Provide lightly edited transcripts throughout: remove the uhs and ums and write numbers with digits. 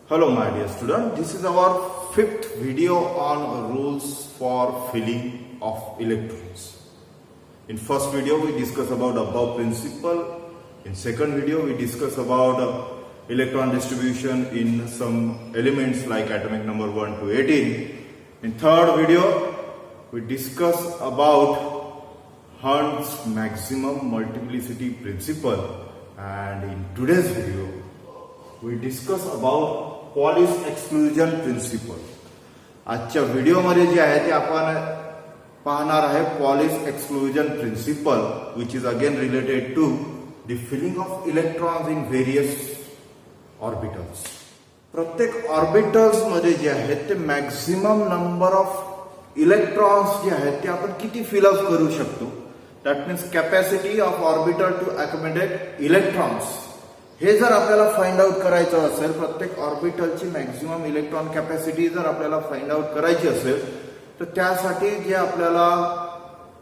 Hello my dear student, this is our fifth video on rules for filling of electrons. In first video we discussed about above principle. In second video we discussed about electron distribution in some elements like atomic number 1 to 18. In third video we discussed about Hund's maximum multiplicity principle, and in today's video we discuss about Pauli's exclusion principle. आजच्या व्हिडिओमध्ये जे आहे ते आपण पाहणार आहे Pauli's exclusion principle, which is again related to the filling of electrons in various orbitals. प्रत्येक orbitals मध्ये जे आहेत ते मॅक्झिमम नंबर ऑफ इलेक्ट्रॉन्स जे आहेत ते आपण किती फिलअप करू शकतो. That means capacity of orbital to accommodate electrons. हे जर आपल्याला फाइंड आउट करायचं असेल, प्रत्येक ऑर्बिटलची मॅक्झिमम इलेक्ट्रॉन कॅपॅसिटी जर आपल्याला फाइंड आउट करायची असेल, तर त्यासाठी जे आपल्याला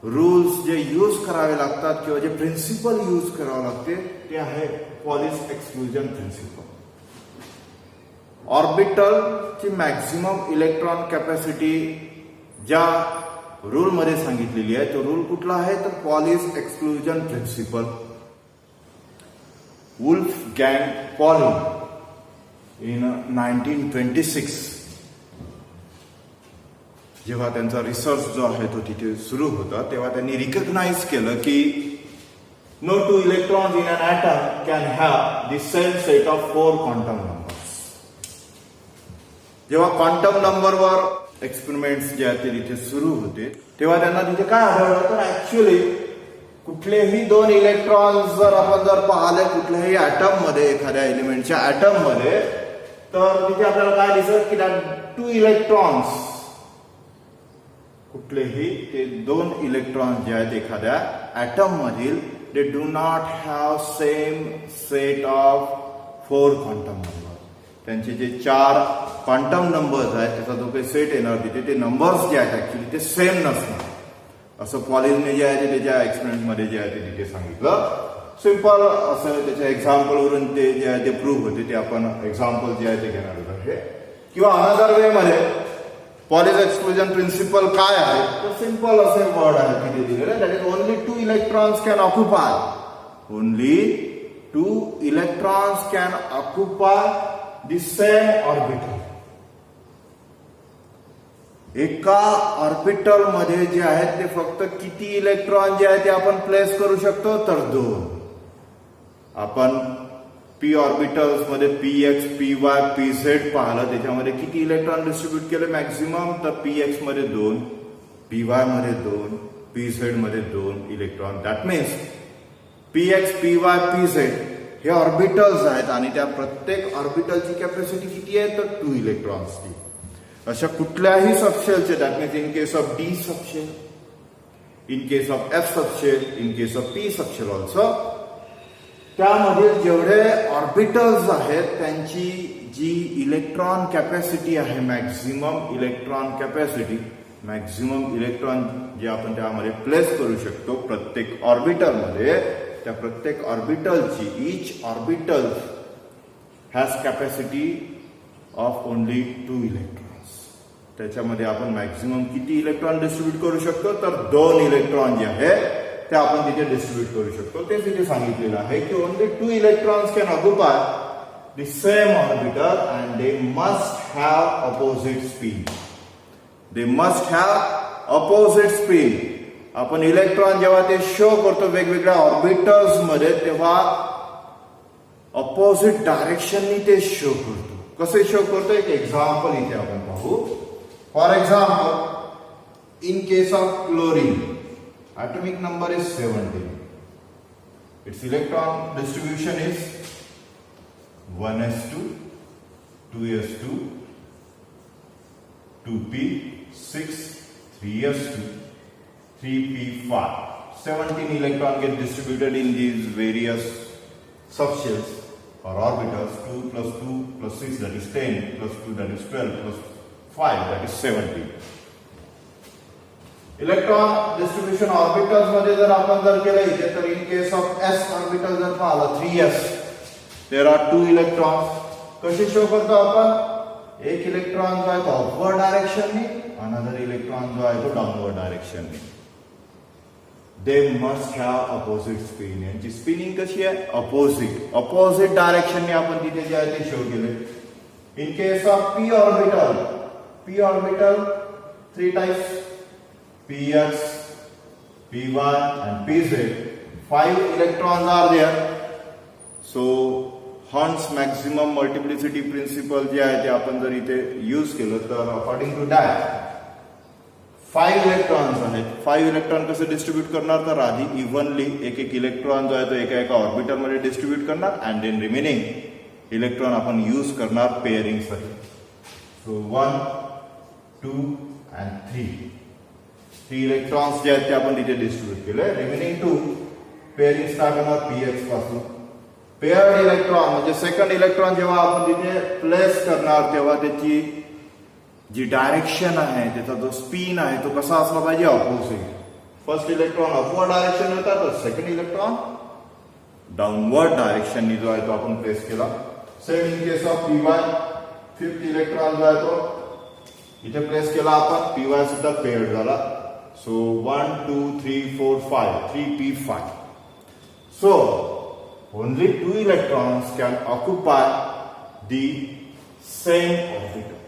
रूल्स जे यूज करावे लागतात किंवा जे प्रिन्सिपल यूज करावं लागते ते आहे पॉलिश एक्सक्लुजन प्रिन्सिपल. ऑर्बिटलची मॅक्झिमम इलेक्ट्रॉन कॅपॅसिटी ज्या रूल मध्ये सांगितलेली आहे तो रूल कुठला आहे तर Pauli's exclusion principle. Wolfgang Pauli in 1926 जेव्हा त्यांचा रिसर्च जो आहे तो तिथे सुरू होता तेव्हा त्यांनी रिकग्नाइज केलं की no two electrons in an atom can have the same set of 4 quantum numbers. जेव्हा क्वांटम नंबरवर एक्सपेरिमेंट्स जे आहेत ते तिथे सुरू होते तेव्हा त्यांना तिथे काय आढळलं तर ऍक्च्युअली कुठलेही दोन इलेक्ट्रॉन्स जर आपण पाहिले कुठल्याही ॲटम मध्ये, एखाद्या एलिमेंटच्या ॲटम मध्ये, तर तिथे आपल्याला काय दिसत की टू इलेक्ट्रॉन्स, कुठलेही ते दोन इलेक्ट्रॉन्स जे आहेत एखाद्या ॲटम मधील, they do not have same set of 4 quantum number. त्यांचे जे 4 क्वांटम नंबर्स आहेत त्याचा जो काही सेट येणार तिथे ते नंबर्स जे आहेत ऍक्च्युली ते सेम नसणार. असं पॉलिशने जे आहे ते त्याच्या एक्सपेरिमेंट मध्ये जे आहे ते तिथे सांगितलं. सिंपल असं त्याच्या एक्झाम्पल वरून ते जे आहे ते प्रूव्ह होते. ते आपण एक्झाम्पल जे आहे ते घेणार आहे. किंवा अनदर वे मध्ये पॉलिश एक्सक्लुजन प्रिन्सिपल काय आहे तर सिंपल असे वर्ड आहे तिथे दिलेले. That is only 2 electrons can occupy, only 2 electrons can occupy the same orbital. एका ऑर्बिटल मध्ये जे आहेत ते फक्त किती इलेक्ट्रॉन जे आहे ते आपण प्लेस करू शकतो तर 2. आपण पी ऑर्बिटल्स मध्ये px, py, pz पाहिलं, त्याच्यामध्ये किती इलेक्ट्रॉन डिस्ट्रीब्यूट केले मॅक्झिमम तर px मध्ये 2, py मध्ये 2, pz मध्ये 2 electron. That means px, py, pz हे ऑर्बिटल्स आहेत आणि त्या प्रत्येक ऑर्बिटलची कॅपॅसिटी किती आहे तर 2 इलेक्ट्रॉन्सची. अशा कुठल्याही सबशेलचे, that means in case of D subshell, in case of F subshell, in case of P subshell also, त्यामधील जेवढे ऑर्बिटल्स आहेत त्यांची जी इलेक्ट्रॉन कॅपॅसिटी आहे, maximum electron capacity, maximum electron जे आपण त्यामध्ये प्लेस करू शकतो प्रत्येक ऑर्बिटलमध्ये, त्या प्रत्येक ऑर्बिटलची each orbital has capacity of only 2 electrons. त्याच्यामध्ये आपण मॅक्झिमम किती इलेक्ट्रॉन डिस्ट्रीब्यूट करू शकतो तर 2 इलेक्ट्रॉन जे आहे ते आपण तिथे डिस्ट्रीब्यूट करू शकतो. ते तिथे सांगितलेलं आहे की only 2 electrons can occupy the same orbital and they must have opposite spin. They must have opposite spin. आपण इलेक्ट्रॉन जेव्हा ते शो करतो वेगवेगळ्या ऑर्बिटल्स मध्ये तेव्हा अपोजिट डायरेक्शननी ते शो करतो. कसे शो करतो एक एक्झाम्पल इथे आपण पाहू. For example in case of chlorine atomic number is 17. Its electron distribution is 1s2, 2s2, 2p6, 3s2, 3p5. 17 electrons get distributed in these various subshells or orbitals. 2 plus 2 plus 6 that is 10 plus 2 that is 12 plus 5 that is 17. Electron distribution orbitals मध्ये जर आपण जर केलं इथे तर in case of S orbital जर पाहिलं 3s there are 2 electrons. कसे शो करतो आपण? एक इलेक्ट्रॉन जो आहे तो अपवर्ड डायरेक्शननी, अनदर इलेक्ट्रॉन जो आहे तो डाउनवर्ड डायरेक्शननी. They must have opposite spin. यांची स्पिनिंग कशी आहे? अपोजिट डायरेक्शननी आपण तिथे जे आहे ते शो केले. In case of p orbital 3 types, px, py and pz. 5 electrons are there. So Hond's maximum multiplicity principle जे आहे ते आपण जर इथे यूज केलं तर अकॉर्डिंग टू दॅट 5 इलेक्ट्रॉन्स आहेत. 5 इलेक्ट्रॉन कसे डिस्ट्रीब्यूट करणार? तर आधी इव्हनली एक इलेक्ट्रॉन जो आहे तो एका ऑर्बिटल मध्ये डिस्ट्रीब्यूट करणार अँड देन रिमेनिंग इलेक्ट्रॉन आपण यूज करणार पेअरिंग साठी. सो 1, 2 and 3 इलेक्ट्रॉन्स जे आहेत ते आपण तिथे डिस्ट्रीब्यूट केले. रिमेनिंग 2 पेअरिंग स्टार्ट होणार px पासून. पेअर्ड इलेक्ट्रॉन म्हणजे सेकंड इलेक्ट्रॉन जेव्हा आपण तिथे प्लेस करणार तेव्हा त्याची जी डायरेक्शन आहे, त्याचा जो स्पिन आहे तो कसा असला पाहिजे? Opposite. First electron upward direction होता तर सेकंड इलेक्ट्रॉन डाउनवर्ड डायरेक्शननी जो आहे तो आपण प्लेस केला. Same in case of py. Fifth electron जो आहे तो इथे प्लेस केला आपण. py सुद्धा पेअर्ड झाला. So 1, 2, 3, 4, 5. 3p5. So only 2 electrons can occupy the same orbital.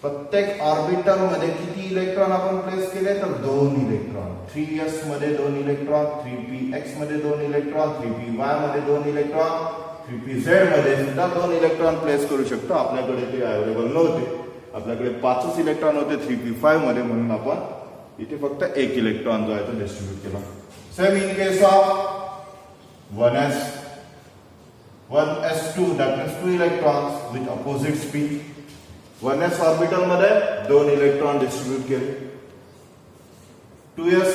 प्रत्येक ऑर्बिटल मध्ये किती इलेक्ट्रॉन आपण प्लेस केले? तर 2 इलेक्ट्रॉन. 3s मध्ये 2 इलेक्ट्रॉन, 3px मध्ये 2 इलेक्ट्रॉन, 3py मध्ये 2 इलेक्ट्रॉन, 3pz मध्ये सुद्धा 2 इलेक्ट्रॉन प्लेस करू शकतो. आपल्याकडे ते अवेलेबल नव्हते. आपल्याकडे 5च इलेक्ट्रॉन होते 3p5 मध्ये, म्हणून आपण इथे फक्त 1 इलेक्ट्रॉन जो आहे तो डिस्ट्रीब्यूट केला. Same in case of 1s2, that means 2 electrons with opposite spin. 1s orbital मध्ये 2 इलेक्ट्रॉन डिस्ट्रीब्यूट केले. 2s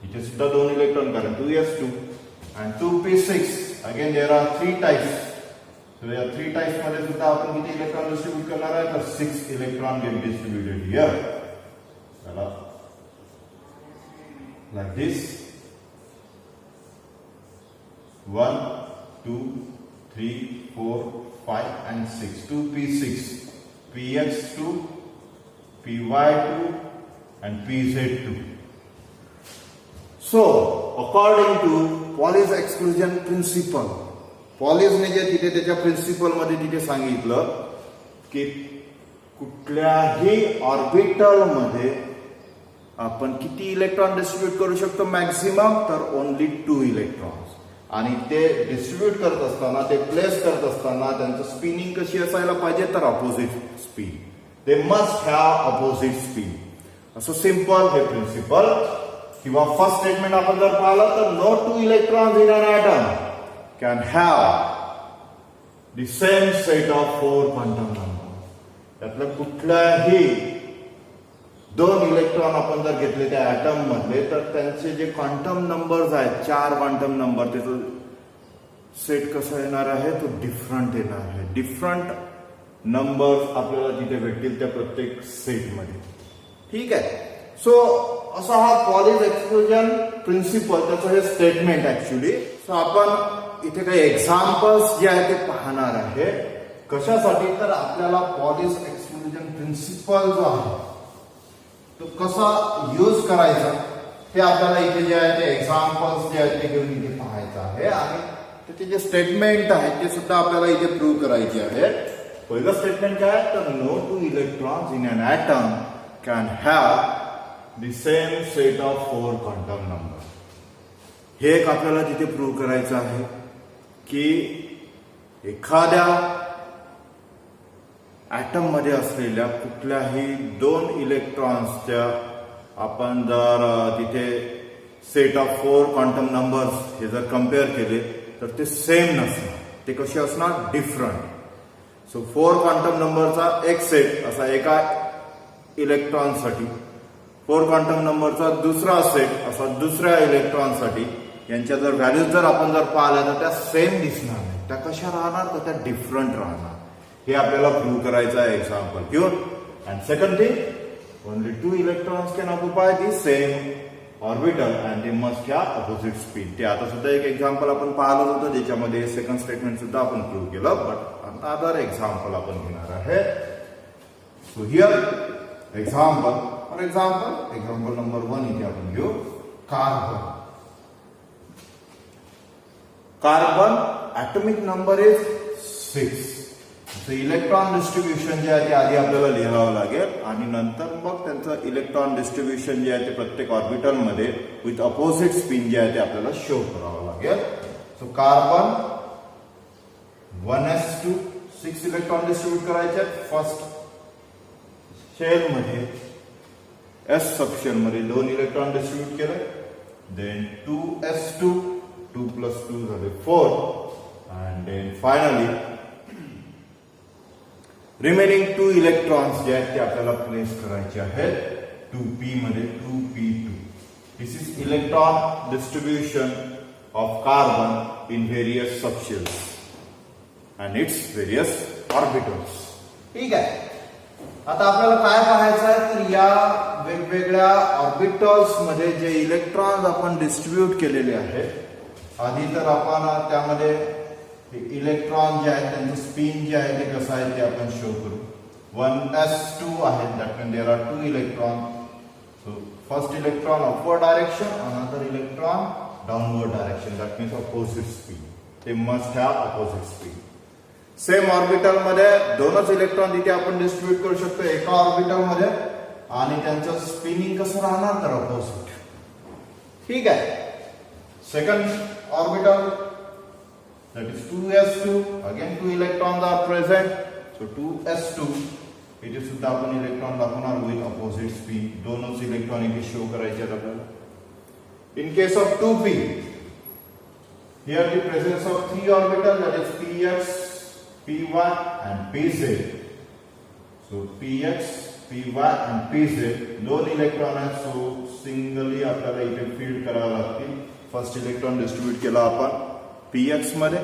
इथे सुद्धा 2 इलेक्ट्रॉन, कारण 2s2 and 2p6. Again there are 3 types. So या 3 टाइप्स मध्ये सुद्धा आपण किती इलेक्ट्रॉन डिस्ट्रीब्यूट करणार आहे? तर 6 इलेक्ट्रॉन गेट डिस्ट्रीब्युटेड हियर. चला like this. 1, 2, 3, 4, 5 and 6. 2p6, px2, py2 and pz2. So according to Pauli's exclusion principle, पॉलिसने जे तिथे त्याच्या प्रिन्सिपल मध्ये तिथे सांगितलं की कुठल्याही ऑर्बिटल मध्ये आपण किती इलेक्ट्रॉन डिस्ट्रीब्यूट करू शकतो? मॅक्सिमम तर ओनली 2 इलेक्ट्रॉन्स. आणि ते डिस्ट्रीब्यूट करत असताना, ते प्लेस करत असताना त्यांचं स्पिनिंग कशी असायला पाहिजे? तर opposite spin. They must have opposite spin. असं सिंपल हे प्रिन्सिपल. किंवा फर्स्ट स्टेटमेंट आपण जर पाहिलं तर no 2 electrons in an atom can have the same set of 4 quantum number. त्यातलं कुठल्याही 2 इलेक्ट्रॉन आपण जर घेतले त्या ॲटम मधले तर त्यांचे जे क्वांटम नंबर्स आहेत, 4 क्वांटम नंबर, त्याचं सेट कसा येणार आहे? तो डिफरंट येणार आहे. डिफरंट नंबर्स आपल्याला तिथे भेटतील त्या प्रत्येक सेटमध्ये. ठीक आहे. सो असा हा पॉलिस एक्सक्लुजन प्रिन्सिपल, त्याचं हे स्टेटमेंट ऍक्च्युली. सो आपण इथे काही एक्झाम्पल्स जे आहे ते पाहणार आहे. कशासाठी? तर आपल्याला पॉलिस एक्सक्लुजन प्रिन्सिपल जो आहे तो कसा यूज करायचा ते आपल्याला इथे जे आहे ते एक्झाम्पल्स जे आहेत ते घेऊन इथे पाहायचं आहे. आणि त्याचे जे स्टेटमेंट आहेत ते सुद्धा आपल्याला इथे प्रूव्ह करायचे आहेत. पहिलं स्टेटमेंट काय? तर no 2 electrons in an atom can have the same set of 4 quantum number. हे एक आपल्याला तिथे प्रूव्ह करायचं आहे की एखाद्या ॲटम मध्ये असलेल्या कुठल्याही 2 इलेक्ट्रॉन्सच्या आपण जर तिथे सेट ऑफ 4 क्वांटम नंबर्स हे जर कम्पेअर केले तर ते सेम नसणार. ते कसे असणार? डिफरंट. सो 4 क्वांटम नंबरचा एक सेट असा एका इलेक्ट्रॉनसाठी, 4 क्वांटम नंबरचा दुसरा सेट असा दुसऱ्या इलेक्ट्रॉनसाठी. यांच्या जर व्हॅल्यूज जर आपण जर पाहिल्या तर त्या सेम दिसणार नाही. त्या कशा राहणार? तर त्या डिफरंट राहणार. हे आपल्याला प्रूव्ह करायचं आहे एक्झाम्पल घेऊन. And second thing, only 2 electrons can occupy the same orbital and they must have opposite spin. ते आता सुद्धा एक एक्झाम्पल आपण पाहिलं होतं ज्याच्यामध्ये सेकंड स्टेटमेंट सुद्धा आपण प्रूव्ह केलं. बट अनदर एक्झाम्पल आपण घेणार आहे. So here example for example number 1 इथे आपण घेऊ carbon atomic number is 6. Electron distribution जे आहे ते आधी आपल्याला लिहावं लागेल आणि नंतर मग त्यांचं इलेक्ट्रॉन डिस्ट्रीब्युशन जे आहे ते प्रत्येक ऑर्बिटल मध्ये विथ अपोजिट स्पिन जे आहे ते आपल्याला शो करावं लागेल. So carbon 1s2 6 electron distribute करायचे. फर्स्ट शेल मध्ये एस सबशेल मध्ये 2 इलेक्ट्रॉन डिस्ट्रीब्यूट केले. देन 2s2 2 + 2 झाले 4 and then finally remaining 2 electrons जे आहेत ते आपल्याला प्लेस करायचे आहेत 2p मध्ये 2p2. This is electron distribution of carbon in various subshells and it's various orbitals. ठीक आहे. आता आपल्याला काय पाहायचं आहे तर या वेगवेगळ्या ऑर्बिटल्स मध्ये जे इलेक्ट्रॉन्स आपण डिस्ट्रीब्यूट केलेले आहेत आधी तर आपण त्यामध्ये इलेक्ट्रॉन जे आहेत त्यांचं स्पिन जे आहे ते कसं आहे ते आपण शो करू. 1s2 आहे that mean there are 2 electron. So first electron upward direction another electron downward direction that means opposite spin. They must have opposite spin. Same orbital मध्ये दोनच इलेक्ट्रॉन तिथे आपण डिस्ट्रीब्यूट करू शकतो एका ऑर्बिटल मध्ये आणि त्यांचं स्पिनिंग कसं राहणार तर अपोजिट. ठीक आहे. Second orbital that is 2s2 again 2 electrons are present. So 2s2 इथे सुद्धा आपण इलेक्ट्रॉन दाखवणार विथ अपोजिट स्पिन. दोनच इलेक्ट्रॉन इथे शो करायचे आहेत आपल्याला. In case of 2p here the presence of 3 orbital that is px py and pz. So px py and pz दोन इलेक्ट्रॉन आहेत. सो सिंगली आपल्याला इथे फीड करावं लागतील. फर्स्ट इलेक्ट्रॉन डिस्ट्रीब्यूट केला आपण px मध्ये.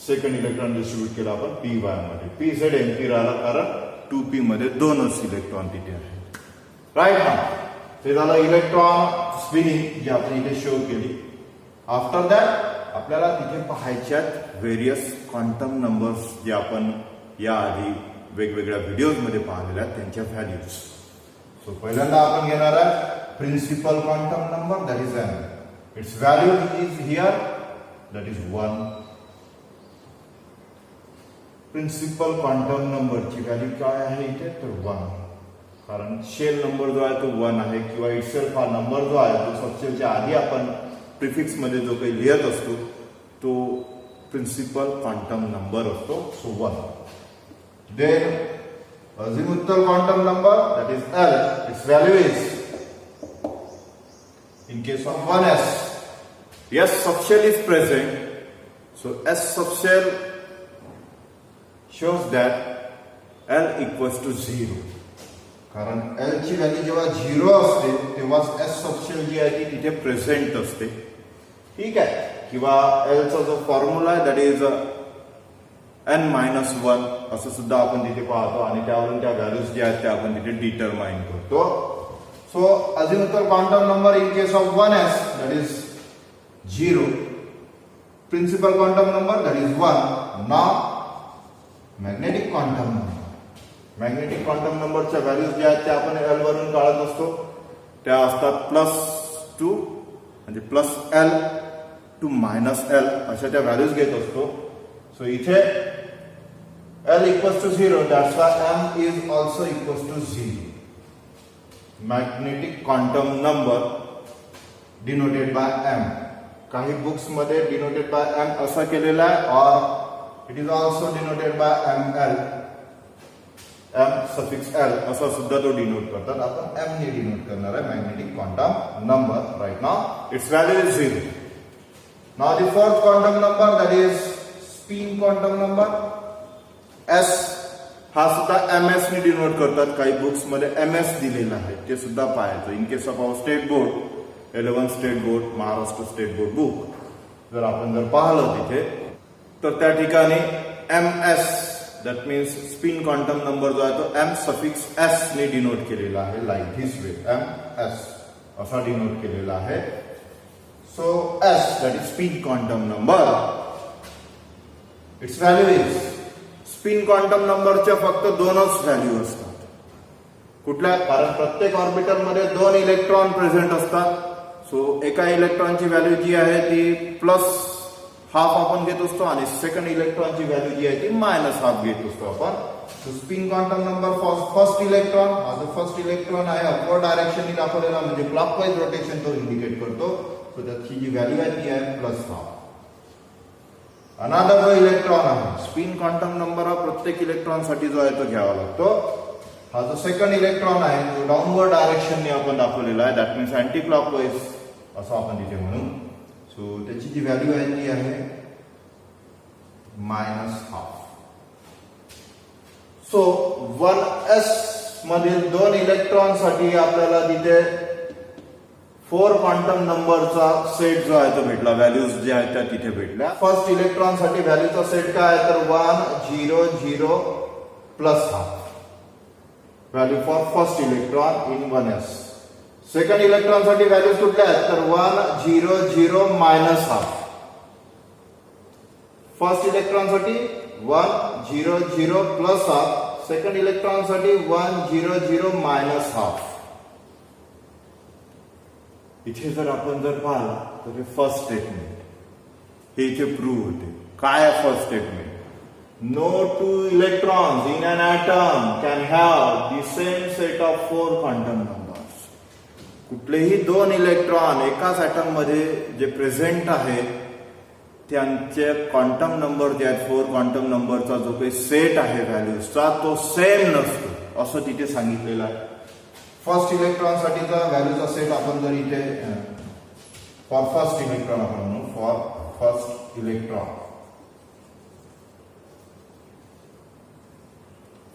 सेकंड इलेक्ट्रॉन डिस्ट्रीब्यूट केला आपण py मध्ये. pz एम्प्टी राहिला कारण 2p मध्ये दोनच इलेक्ट्रॉन तिथे आहेत. राईट ना. ते झालं इलेक्ट्रॉन स्पिनिंग जे आपण इथे शो केली. आफ्टर दॅट आपल्याला तिथे पाहायच्यात व्हेरियस क्वांटम नंबर्स जे आपण याआधी वेगवेगळ्या व्हिडिओज मध्ये पाहिलेल्या आहेत त्यांच्या व्हॅल्यूज. सो पहिल्यांदा आपण घेणार आहे principal quantum number that is n. It's value is here that is 1. Principal quantum नंबरची व्हॅल्यू काय आहे इथे तर 1. कारण शेल नंबर जो आहे तो 1 आहे किंवा इटसेल्फ हा नंबर जो आहे तो सबशेलच्या आधी आपण प्रिफिक्स मध्ये जो काही लिहित असतो तो प्रिन्सिपल क्वांटम नंबर असतो. So 1. Then azimuthal quantum number that is L. Its value is in case of 1s S subshell is present. So S subshell shows that L equals to 0. कारण L ची value जेव्हा 0 असते तेव्हा S subshell जी आहे ती तिथे present असते. ठीक आहे. किंवा L चा जो फॉर्म्युला आहे दॅट इज n-1 असं सुद्धा आपण तिथे पाहतो आणि त्यावरून त्या व्हॅल्यूज ज्या आहेत त्या आपण तिथे डिटरमाइन करतो. So azimuthal quantum number in case of 1s that is 0. Principal quantum number that is 1. Now magnetic quantum number. Magnetic quantum number च्या व्हॅल्यूज ज्या आहेत त्या आपण L वरून काढत असतो. त्या असतात +2 म्हणजे +L to -L अशा त्या व्हॅल्यूज घेत असतो. सो इथे L equals to 0 that's why M is also equals to 0. Magnetic quantum number denoted by M. काही बुक्स मध्ये डिनोटेड बाय M असा केलेला आहे और it is also denoted by ML. M suffix L असा सुद्धा तो डिनोट करतात. आपण M ने डिनोट करणार आहे magnetic quantum number. Right now it's value is 0. Now the fourth quantum number that is spin quantum number. S हा सुद्धा MS ने डिनोट करतात. काही बुक्स मध्ये MS दिलेला आहे ते सुद्धा पाहायचं. In case of our state board 11 state board Maharashtra state board book जर आपण जर पाहिलं तिथे तर त्या ठिकाणी MS that means spin quantum number जो आहे तो M सफिक्स S ने डिनोट केलेला आहे. लाईक धिस वे MS असा डिनोट केलेला आहे. So S that is spin quantum number. It's value is spin quantum नंबरच्या फक्त दोनच व्हॅल्यू असतात. कुठल्या? कारण प्रत्येक ऑर्बिटल मध्ये 2 इलेक्ट्रॉन प्रेझेंट असतात. सो एका इलेक्ट्रॉनची व्हॅल्यू जी आहे ती प्लस हाफ आपण घेत असतो आणि सेकंड इलेक्ट्रॉनची व्हॅल्यू जी आहे ती मायनस हाफ घेत असतो आपण. So spin quantum number for first electron, हा जो फर्स्ट इलेक्ट्रॉन आहे अपवर्ड डायरेक्शनने दाखवलेला म्हणजे क्लॉकवाईज रोटेशन तो इंडिकेट करतो. सो त्याची जी व्हॅल्यू आहे ती आहे प्लस हाफ. अनादर जो इलेक्ट्रॉन आहे, स्पिन क्वांटम नंबर हा प्रत्येक इलेक्ट्रॉन साठी जो आहे तो घ्यावा लागतो. हा जो सेकंड इलेक्ट्रॉन आहे तो डाऊनवर्ड डायरेक्शनने आपण दाखवलेला आहे, दॅट मीन्स अँटी क्लॉकवाईज असं आपण तिथे म्हणू. सो त्याची जी व्हॅल्यू आहे ती आहे मायनस हाफ. सो 1s मधील 2 इलेक्ट्रॉन साठी आपल्याला तिथे 4 क्वांटम नंबरचा सेट जो आहे तो भेटला. व्हॅल्यूज ज्या आहेत त्या तिथे भेटल्या. फर्स्ट इलेक्ट्रॉन साठी व्हॅल्यूचा सेट काय आहे तर 1 0 0 plus half. Value for first electron in 1s. Second electron साठी व्हॅल्यूज कुठल्या आहेत तर 1 0 0 मायनस हाफ. फर्स्ट इलेक्ट्रॉन साठी 1 0 0 प्लस हाफ. सेकंड इलेक्ट्रॉन साठी 1 0 0 मायनस हाफ. इथे जर आपण जर पाहिलं तर हे फर्स्ट स्टेटमेंट हे इथे प्रूव्ह होते. काय आहे first statement? No two electrons in an atom can have the same set of 4 quantum numbers. कुठलेही 2 इलेक्ट्रॉन एकाच ऍटम मध्ये जे प्रेझेंट आहेत त्यांचे क्वांटम नंबर जे आहेत 4 क्वांटम नंबरचा जो काही सेट आहे व्हॅल्यूजचा तो सेम नसतो असं तिथे सांगितलेलं आहे. फर्स्ट इलेक्ट्रॉन साठीचा व्हॅल्यूचा सेट आपण जर इथे फॉर फर्स्ट इलेक्ट्रॉन आपण म्हणू for first electron.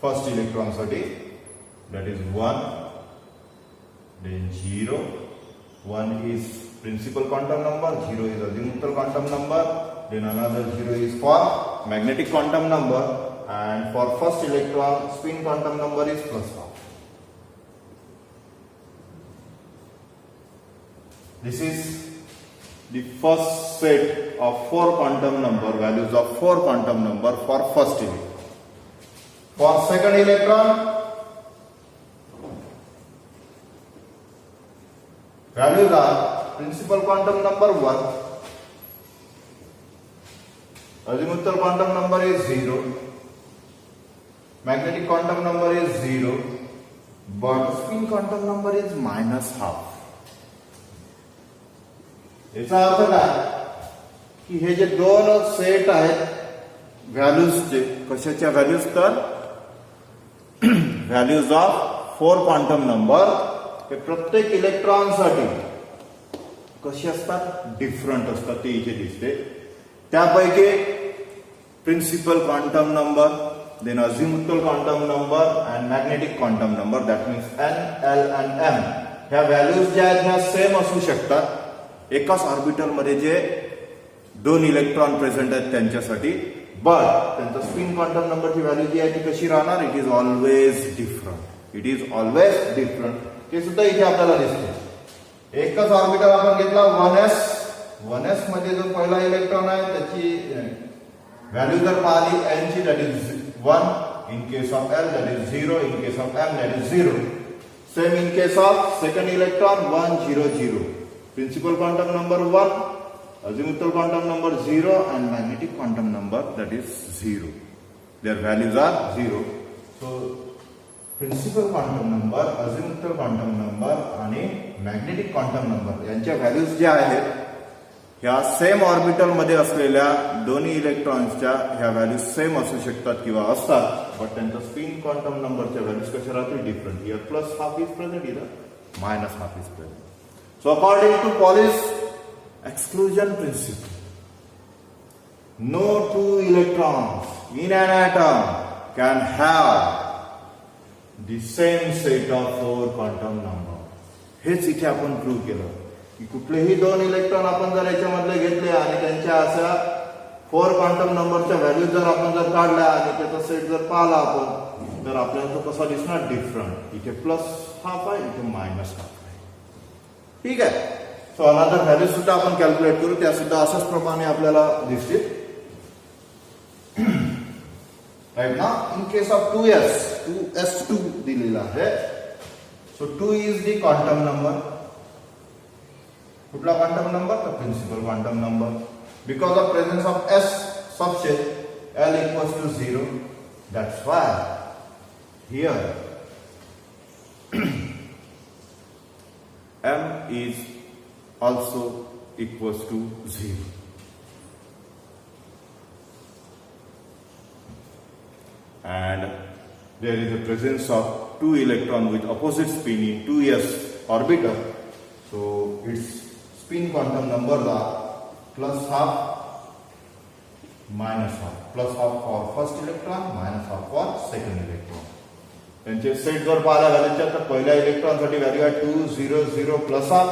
First electron साठी that is 1, then 0. 1 is principal quantum number, 0 is azimuthal quantum number, then another 0 is for magnetic quantum number, and for first electron spin quantum number is plus half. This is the first set of 4 quantum number, values of 4 quantum number for first electron. For second electron, values are principal quantum number 1, azimuthal quantum number is 0, magnetic quantum number is 0, but spin quantum number is minus half. याचा अर्थ काय की हे जे 2 set आहेत व्हॅल्यूजचे, कशाच्या values तर values of 4 quantum number, हे प्रत्येक इलेक्ट्रॉन साठी कसे असतात डिफरंट असतात ते इथे दिसते. त्यापैकी principal quantum number, then azimuthal quantum number and magnetic quantum number, that means N, L and M, ह्या व्हॅल्यूज ज्या आहेत ह्या सेम असू शकतात एकाच ऑर्बिटल मध्ये जे 2 इलेक्ट्रॉन प्रेझेंट आहेत त्यांच्यासाठी, बट त्यांचा स्पिन क्वांटम नंबरची व्हॅल्यू जी आहे ती कशी राहणार? It is always different. It is always different. ते सुद्धा इथे आपल्याला दिसते. एकच ऑर्बिटल आपण घेतला 1s. 1s मध्ये जो पहिला इलेक्ट्रॉन आहे त्याची व्हॅल्यू जर पाहिली n ची, that is 1. In case of L that is 0. In case of M that is 0. Same in case of second electron 1 0 0. Principal quantum number 1, azimuthal quantum number 0 and magnetic quantum number that is 0. Their values are 0. So principal quantum number, azimuthal quantum number आणि magnetic quantum number यांच्या values ज्या आहेत ह्या same orbital मध्ये असलेल्या दोन्ही इलेक्ट्रॉन्सच्या ह्या values same असू शकतात किंवा असतात, बट त्यांचा स्पिन क्वांटम नंबरच्या व्हॅल्यूज कशा राहतील different. Here plus half is present, here minus half is present. So according to Pauli's exclusion principle, no two electrons in an atom can have the same set of 4 quantum number. हेच इथे आपण prove केलं की कुठलेही 2 electron आपण जर याच्यामधले घेतले आणि त्यांच्या अशा 4 क्वांटम नंबरच्या व्हॅल्यू जर आपण जर काढल्या आणि त्याचा सेट जर पाहिला आपण तर आपल्याला तो कसा दिसणार? डिफरंट. इथे प्लस हाफ आहे, इथे मायनस हाफ आहे. ठीक आहे. सो अनादर व्हॅल्यू सुद्धा आपण कॅल्क्युलेट करू, त्या सुद्धा अशाच प्रमाणे आपल्याला दिसतील. राइट ना. इन केस ऑफ 2s2 दिलेला आहे. So 2 is the quantum number. कुठला quantum number? The principal quantum number. Because of presence of s subset L equals to 0. That's why here M is also equals to 0. And there is a presence of 2 electrons with opposite spin in 2s orbital. So its spin quantum numbers are plus half, minus half. Plus half for first electron, minus half for second electron. त्यांचे set जर पाहिला व्हॅल्यूच्या तर पहिल्या electron साठी value आहे 2 0 0 plus half.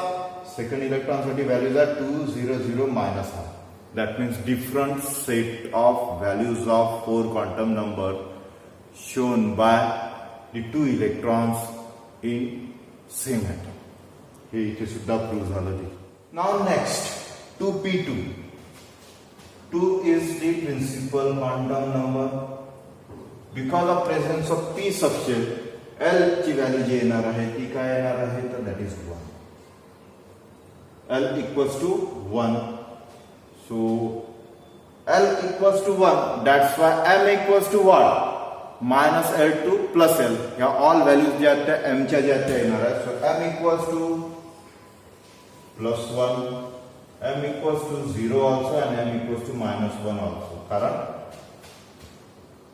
Second electron साठी values आहे 2 0 0 minus half. That means different set of values of 4 quantum number shown by the 2 electrons in same atom. हे इथे सुद्धा प्रूव्ह झालं ते. Now next 2p2. 2 is the principal quantum number. Because of presence of p subshell, L ची value जी येणार आहे ती काय येणार आहे तर that is 1. L equals to 1. So L equals to 1. That's why M equals to what? Minus L to plus L. या all values ज्या आहेत त्या M च्या ज्या त्या येणार आहेत. So M equals to plus 1. M equals to 0 also and M equals to minus 1 also. कारण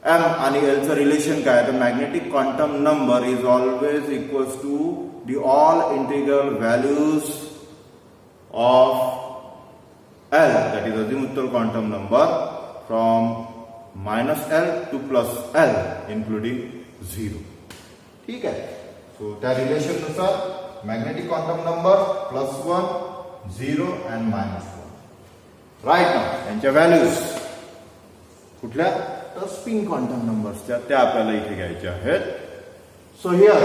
M आणि L चं रिलेशन काय आहे तर magnetic quantum number is always equals to the all integral values of L, that is azimuthal quantum number from minus L to plus L including 0. ठीक आहे. So त्या relation नुसार magnetic quantum number plus 1 0 and minus 1. Right ना. यांच्या values कुठल्या तर spin quantum नंबर्सच्या त्या आपल्याला इथे घ्यायच्या आहेत. सो हिअर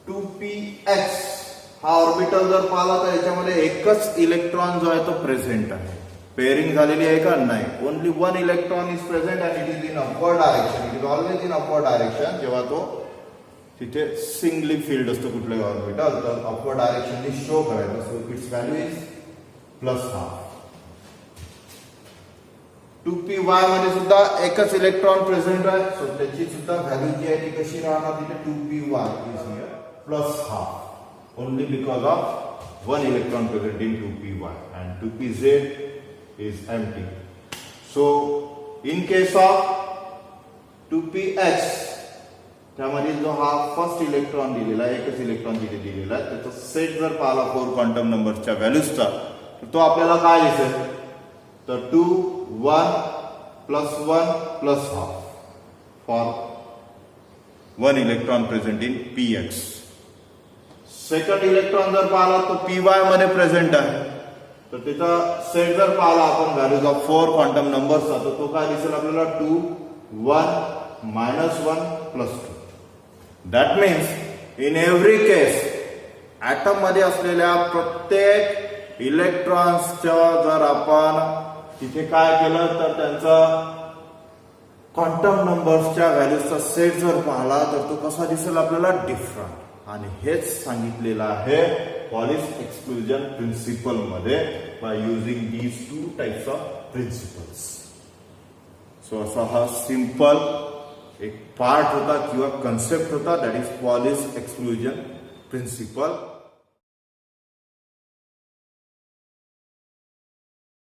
2px हा ऑर्बिटल जर पाहिला तर याच्यामध्ये एकच इलेक्ट्रॉन जो आहे तो प्रेझेंट आहे. पेअरिंग झालेली आहे का? नाही. Only 1 electron is present and it is in upward direction. It is always in upward direction. जेव्हा तो तिथे सिंगली फील्ड असतो कुठल्याही ऑर्बिटल तर अपवर्ड डायरेक्शननी शो करायचं. So it's value is plus half. 2py मध्ये सुद्धा एकच इलेक्ट्रॉन प्रेझेंट आहे. सो त्याची सुद्धा व्हॅल्यू जी आहे ती कशी राहणार तिथे 2py is here plus half only because of 1 electron present in 2py and 2pz is empty. So in case of 2px त्यामध्ये जो हा फर्स्ट इलेक्ट्रॉन दिलेला आहे एकच इलेक्ट्रॉन तिथे दिलेला आहे त्याचा सेट जर पाहिला 4 क्वांटम नंबरच्या व्हॅल्यूजचा तर तो आपल्याला काय दिसेल तर 2 1 plus 1 plus half for 1 electron present in px. Second electron जर पाहिला तो py मध्ये प्रेझेंट आहे तर त्याचा सेट जर पाहिला आपण व्हॅल्यूज ऑफ 4 क्वांटम नंबर्सचा तर तो काय दिसेल आपल्याला 2 1 minus 1 plus 2. That means in every case atom मध्ये असलेल्या प्रत्येक इलेक्ट्रॉन्सच्या जर आपण तिथे काय केलं तर त्यांचा क्वांटम नंबर्सच्या व्हॅल्यूजचा सेट जर पाहिला तर तो कसा दिसेल आपल्याला डिफरंट. आणि हेच सांगितलेलं आहे पॉलिश एक्सक्लुजन प्रिन्सिपल मध्ये by using these 2 types of principles. So असा हा सिंपल एक पार्ट होता किंवा कन्सेप्ट होता that is Pauli's exclusion principal.